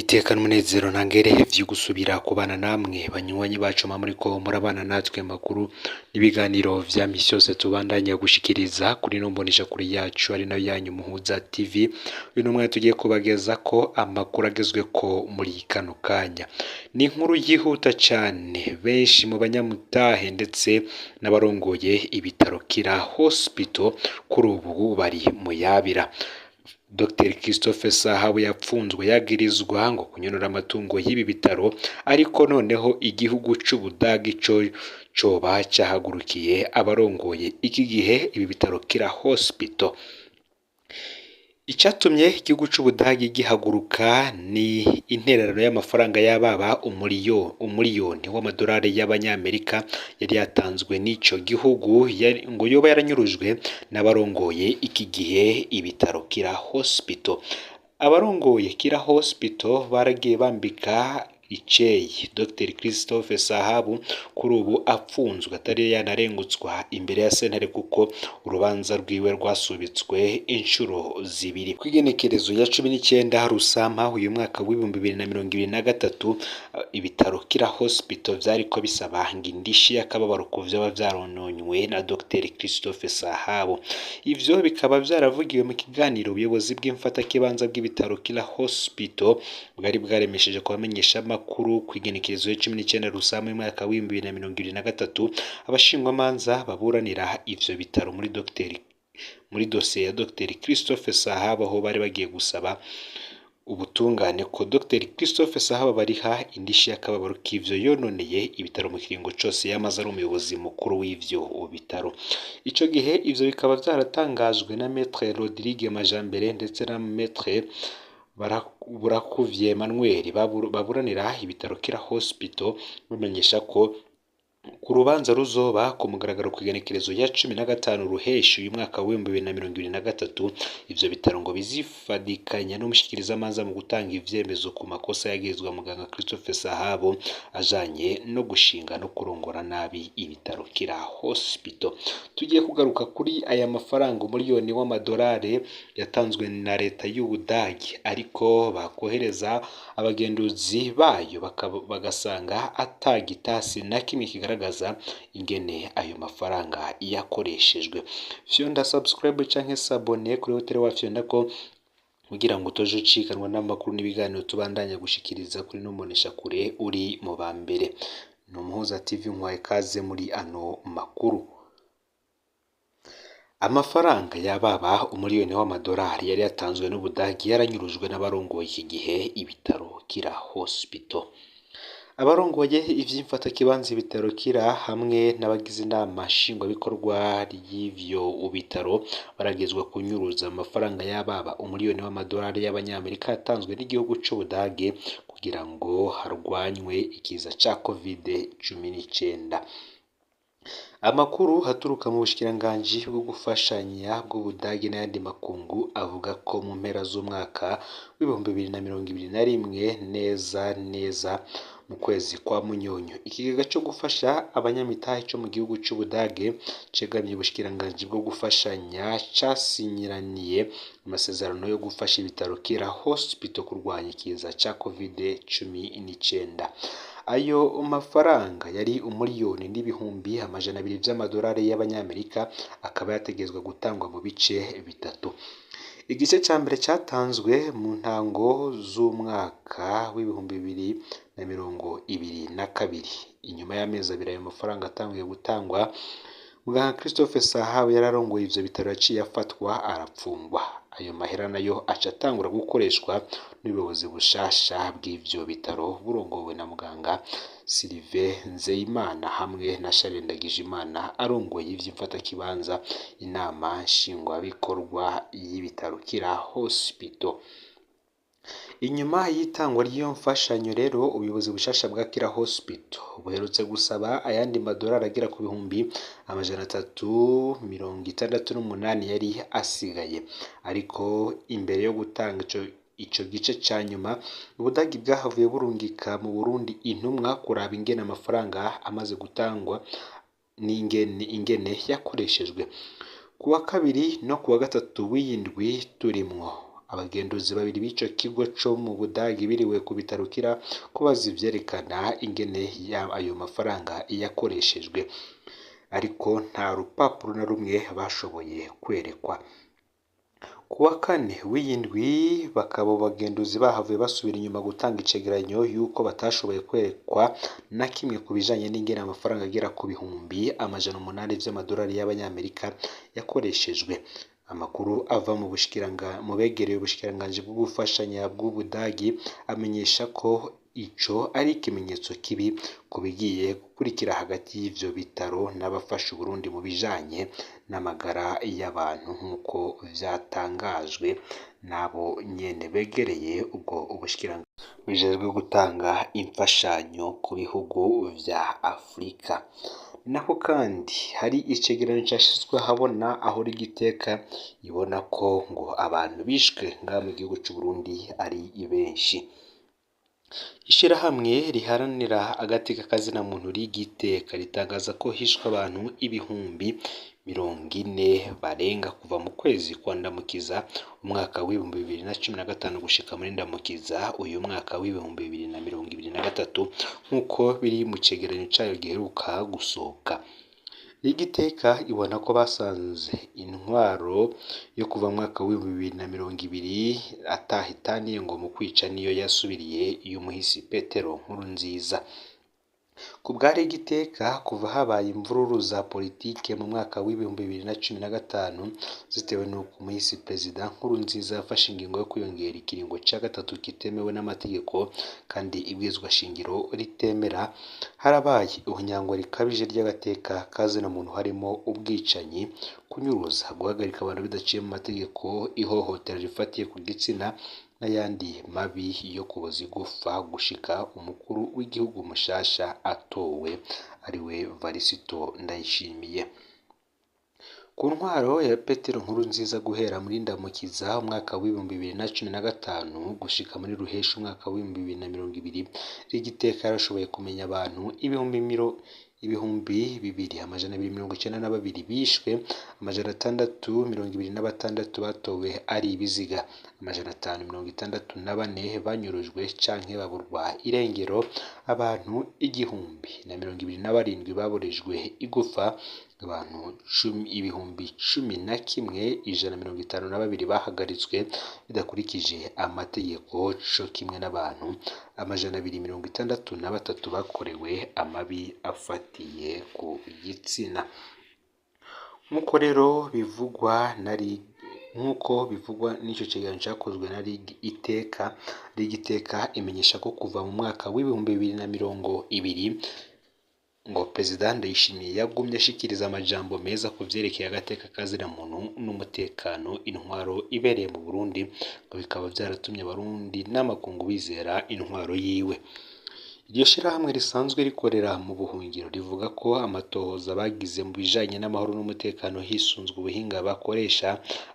iteka n'umunezero ntangereye vyo gusubira kubana namwe banywanyi bacu muriko murabana natwe makuru n'ibiganiro vya misi yose tubandanya gushikiriza kuri no mbonesha kuri yacu ari nayo yanyu Muhuza TV. Uyu numwe tugiye kubageza ko amakuru agezweko muri kano kanya. Ni inkuru yihuta cane, benshi mu banyamutahe ndetse n'abarongoye ibitaro Kira Hospital kuri ubu bari muyabira. Dr Christophe Sahabu yapfunzwe yagirizwa ngo kunyonora amatungo y'ibi bitaro, ariko noneho igihugu c'Ubudagi coba cahagurukiye abarongoye iki gihe ibi bitaro Kira Hospital. Icatumye igihugu c'Ubudagi gihaguruka ni intererano y'amafaranga y'ababa umuriyoni w'amadolari y'abanyamerika yari yatanzwe n'ico gihugu ngo yoba yaranyurujwe n'abarongoye iki gihe ibitaro Kira Hospital. Abarongoye Kira Hospital baragiye bambika iceyi Dr Christophe Sahabu kuri ubu apfunzwe atari yanarengutswa imbere ya sentare kuko urubanza rwiwe rwasubitswe inshuro zibiri. Kwigenekerezo ya 19 Rusama uyu mwaka w'2023 ibitaro Kira Hospital vyariko bisaba indishi y'akababaro ku vyo vyarononywe na Dr Christophe Sahabu. Ivyo bikaba vyaravugiwe mu kiganiro ubuyobozi bw'imfatakibanza bw'ibitaro Kira Hospital bwari bwaremesheje kubamenyesha makuru kwigenekerezo ya 19 Rusama mu mwaka w'2023 abashingwamanza baburanira ivyo bitaro muri dosiye ya Dr Christophe Sahabu aho bari bagiye gusaba ubutungane ko Dr Christophe Sahabu bariha indishi y'akababaro k'ivyo yononeye ibitaro mu kiringo cose yamaze ari umuyobozi mukuru w'ivyo bitaro. Ico gihe ivyo bikaba vyaratangajwe na Maître Rodrigue Majambere ndetse na Maître Burakuvye Emmanuel baburanira ibitaro Kira Hospital bamenyesha ko ku rubanza ruzoba ku mugaragaro kwigenekerezo ya 15 Ruheshi uyu mwaka w'2023 ivyo bitaro ngo bizifadikanya n'umushikiriza amanza mu gutanga ivyemezo ku makosa yagirizwa muganga Christophe Sahabu ajanye no gushinga no kurongora nabi ibitaro Kira Hospital. Tugiye kugaruka kuri aya mafaranga umuriyoni w'amadolari yatanzwe na leta y'Ubudagi, ariko bakohereza abagenduzi bayo bagasanga atagitasi na kimwe kigaragaza ingene ayo mafaranga yakoreshejwe. Fyonda subscribe canke s'abone kuri hotel wa Fyonda ko kugira ngo utoje ucikanwa n'amakuru n'ibiganiro tubandanya gushikiriza kuri no mbonesha kure uri mu bambere. No Muhuza TV nkwaye kaze muri ano makuru. Amafaranga y'ababa umuriyoni w'amadolari yari yatanzwe n'Ubudagi yaranyurujwe n'abarongoye iki gihe ibitaro Kira Hospital. Abarongoye ivy'imfata kibanza ibitaro Kira hamwe n'abagize inama nshingwabikorwa y'ivyo bitaro baragezwa kunyuruza amafaranga y'ababa umuriyoni w'amadolari y'abanyamerika yatanzwe n'igihugu c'Ubudagi kugira ngo harwanywe ikiza ca COVID-19. Amakuru haturuka mu bushikiranganji bwo gufashanya bw'Ubudagi n'ayandi makungu avuga ko mu mpera z'umwaka w'2021 neza mu kwezi kwa Munyonyo ikigega cyo gufasha abanyamitahe cyo mu gihugu c'Ubudagi cegamye ubushikiranganji bwo gufashanya casinyiraniye amasezerano yo gufasha ibitaro Kira Hospital kurwanya ikiza ca COVID-19. Ayo mafaranga yari umuriyoni n'ibihumbi amajana 200 vy'amadolari y'abanyamerika akaba yategezwa gutangwa mu bice bitatu. Igice ca mbere cyatanzwe mu ntango z'umwaka w'2022. Inyuma y'amezi abiri ayo mafaranga atangiye gutangwa, muganga Christophe Sahabu yararongoye ivyo bitaro yaciye afatwa arapfungwa. Ayo mahera nayo aca atangura gukoreshwa n'ubuyobozi bushasha bw'ivyo bitaro burongowe na muganga Sylvain Nzeyimana hamwe na Charles Ndagijimana arongoye ivy'imfata kibanza inama nshingwabikorwa y'ibitaro Kira Hospital. Inyuma y'itangwa ry'iyo mfashanyo rero ubuyobozi bushasha bwa Kira Hospital buherutse gusaba ayandi madolari agera ku bihumbi amajana 368 yari asigaye, ariko imbere yo gutanga ico gice ca nyuma Ubudagi bwahavuye burungika mu Burundi intumwa kuraba ingene amafaranga amaze gutangwa n'ingene yakoreshejwe. Kuwa kabiri no kuwa gatatu w'iyindwi turimwo abagenduzi babiri b'ico kigo co mu Budagi biriwe ku bitarukira kubaza ivyerekana ingene ayo mafaranga yakoreshejwe, ariko nta rupapuro na rumwe bashoboye kwerekwa. Kuwa kane w'iyindwi bakaba bagenduzi bahavuye basubira inyuma gutanga icegeranyo yuko batashoboye kwerekwa na kimwe ku bijanye n'ingene amafaranga agera ku bihumbi amajana 8 vy'amadolari y'abanyamerika yakoreshejwe. Amakuru ava mu begereye ubushikiranganji bwo gufashanya bw'Ubudagi amenyesha ko ico ari ikimenyetso kibi ku bigiye gukurikira hagati y'ivyo bitaro n'abafasha Uburundi mu bijanye n'amagara y'abantu, nk'uko vyatangajwe n'abo nyene begereye ubwo ubushikiranganji bijejwe gutanga imfashanyo ku bihugu vya Afurika. Naho kandi hari icegeranyo cashizwe ahabona aho Rigiteka ibona ko ngo abantu bishwe ngaha mu gihugu c'u Burundi ari benshi. Ishirahamwe riharanira agateka kazina muntu Rigiteka ritangaza ko hishwe abantu ibihumbi 40 barenga kuva mu kwezi kwa Ndamukiza umwaka w'ibihumbi 2015 gushika muri Ndamukiza uyu mwaka w'ibihumbi 2023, nk'uko biri mu cegeranyo cayo giheruka gusohoka. Rigiteka ibona ko basanze intwaro yo kuva mu mwaka w'ibihumbi 2020 atahitaniye ngo mu kwica niyo yasubiriye y'umuhisi Petero Nkurunziza. Ku bwa Rigiteka kuva habaye imvururu za politike mu mwaka w'ibihumbi 2015 zitewe n'uko umuhisi Perezida Nkurunziza yafashe ingingo yo kwiyongera ikiringo ca gatatu kitemewe n'amategeko kandi ibwirizwa shingiro ritemera, harabaye ihonyangwa rikabije ry'agateka kazina muntu harimo ubwicanyi, kunyuruza, guhagarika abantu bidaciye mu mategeko, ihohotera rifatiye ku gitsina n'ayandi mabi yo kuboza igufa gushika umukuru w'igihugu mushasha atowe ariwe Varisito Ndayishimiye. Ku ntwaro ya Petero Nkurunziza guhera muri Ndamukiza umwaka w'ibihumbi 2015 gushika muri Ruheshi umwaka w'ibihumbi 2020, Rigiteka yarashoboye kumenya abantu ibihumbi 2,292 bishwe, 626 batowe ari ibiziga, 564 banyurujwe canke baburwa irengero, abantu 1027 baborejwe igufa, abantu 11,152 bahagaritswe bidakurikije amategeko, co kimwe n'abantu 263 bakorewe amabi afatiye ku gitsina. Nk'uko rero bivugwa n'ico cegeranyo cakozwe na Rigiteka imenyesha ko kuva mu mwaka w'ibihumbi 2020 ngo Perezida Ndayishimiye yagumye ashikiriza amajambo meza ku vyerekeye agateka kazina muntu n'umutekano, intwaro ibereye mu Burundi, ngo bikaba vyaratumye abarundi n'amakungu bizera intwaro yiwe. Iryo shirahamwe risanzwe rikorera mu buhungiro rivuga ko amatohoza bagize mu bijanye n'amahoro n'umutekano hisunzwe ubuhinga bakoresha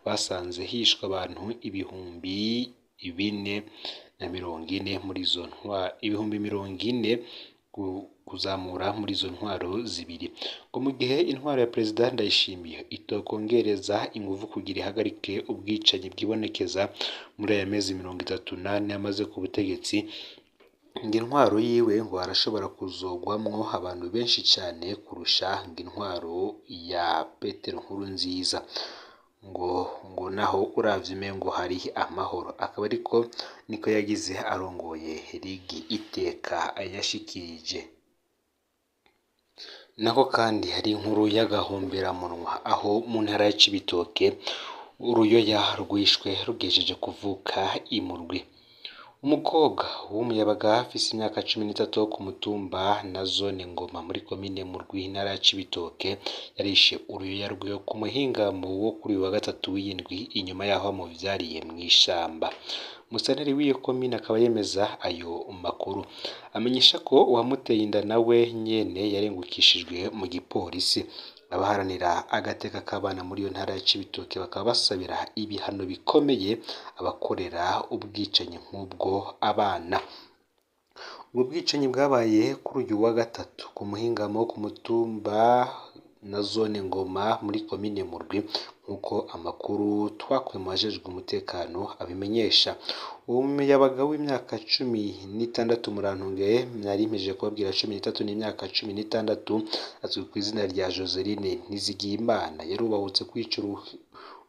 basanze hishwe abantu ibihumbi 440 muri izo ntwaro, ibihumbi 40 kuzamura muri izo ntwaro zibiri, ngo mu gihe intwaro ya Perezida Ndayishimiye itokongereza inguvu kugira ihagarike ubwicanyi bwibonekeza muri aya mezi 38 amaze ku butegetsi, ngo intwaro yiwe ngo arashobora kuzogwamwo abantu benshi cane kurusha intwaro ya Petero Nkurunziza, ngo naho uravye umengo hari amahoro. Akaba ariko niko yagize arongoye Rigiteka yashikirije. Nako kandi hari inkuru y'agahomberamunwa aho mu ntara ya Cibitoke uruyoya rwishwe rugejeje kuvuka imurwi. Umukobwa w'umuyabaga afise imyaka 13 wo ku mutumba na zone Ngoma muri komine Murwi intara ya Cibitoke yarishe uruyoya rwiwe ku muhingamo wo kuri wa gatatu w'indwi inyuma yaho amuvyariye mw'ishamba. Musaneri w'iyo komine akaba yemeza ayo makuru, amenyesha ko uwamuteye inda nawe nyene yarengukishijwe mu gipolisi. Abaharanira agateka k'abana muri iyo ntara ya Cibitoke bakaba basabira ibihano bikomeye abakorera ubwicanyi nk'ubwo abana. Ubwo bwicanyi bwabaye kuri uyu wa gatatu ku muhingamo ku mutumba na zone Ngoma muri komine Murwi nk'uko amakuru twakuye mu bajejwe umutekano abimenyesha. Uwo muyabaga w'imyaka 16 Murantunge nari mpejeje kubabwira 13 n'imyaka 16 azwi ku izina rya Joseline Nizigiyimana yarubahutse kwica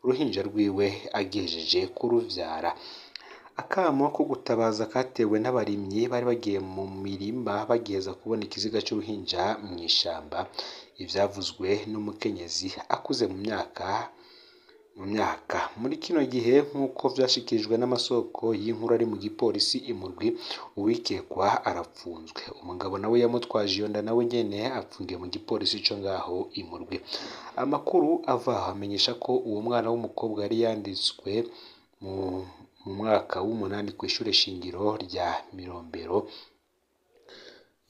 uruhinja rwiwe agejeje kuruvyara. Akamo ko gutabaza katewe n'abarimyi bari bagiye mu mirima bagiheza kubona ikiziga cy'uruhinja mu ishamba. Ivyavuzwe n'umukenyezi akuze mu myaka muri kino gihe nk'uko vyashikirijwe n'amasoko y'inkuru ari mu gipolisi Imurwi, uwikekwa arapfunzwe. Umugabo nawe yamutwaje iyo nda nawe nyene apfungiye mu gipolisi co ngaho Imurwi. Amakuru ava amenyesha ko uwo mwana w'umukobwa yari yanditswe mu mwaka w'umunani ku ishure shingiro rya Mirombero,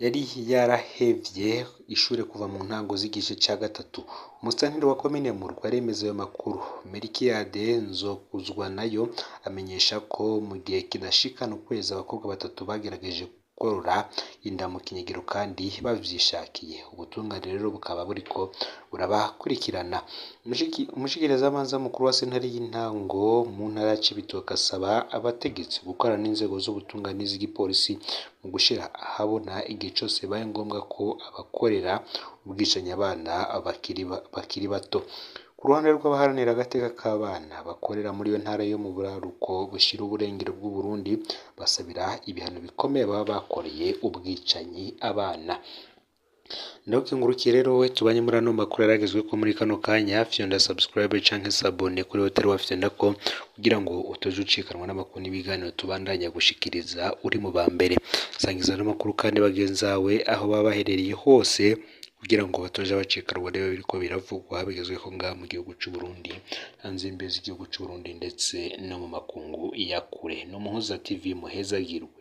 yari yarahevye ishure kuva mu ntango z'igice ca gatatu. Umusitanteri wa komine Murwi aremeza ayo makuru. Melkiyade Nzokuzwa nayo amenyesha ko mu gihe kidashikana ukwezi abakobwa 3 bagerageje korora inda mu kinyegero kandi bavyishakiye. Ubutungane rero bukaba buriko burabakurikirana. Umushikirizamanza mukuru wa sentare y'intango mu ntara ya Cibitoke asaba abategetsi gukorana n'inzego z'ubutungane z'igipolisi mu gushira ahabona igihe cose baye ngombwa ko abakorera ubwicanyi abana bakiri bato. Ku ruhande rw'abaharanira agateka k'abana bakorera muri iyo ntara yo mu buraruko bushira uburengero bw'u Burundi basabira ibihano bikomeye baba bakoreye ubwicanyi abana. Ndagukengurukiye rero we tubanye muri ano makuru yaragezwe ko muri kano kanya, fyonda subscribe canke sabone kuri hoteli wafyonda ko kugira ngo utoje ucikanwa n'amakuru n'ibiganiro tubandanya gushikiriza uri mu bambere. Sangiza n'amakuru kandi bagenzawe aho baba baherereye hose kugira ngo batoje bacikanwa rero biriko biravugwa bigezweho ngaha mu gihugu c'u Burundi, hanze imbezi igihugu c'u Burundi ndetse no mu makungu ya kure. No Muhuza TV muhezagirwe.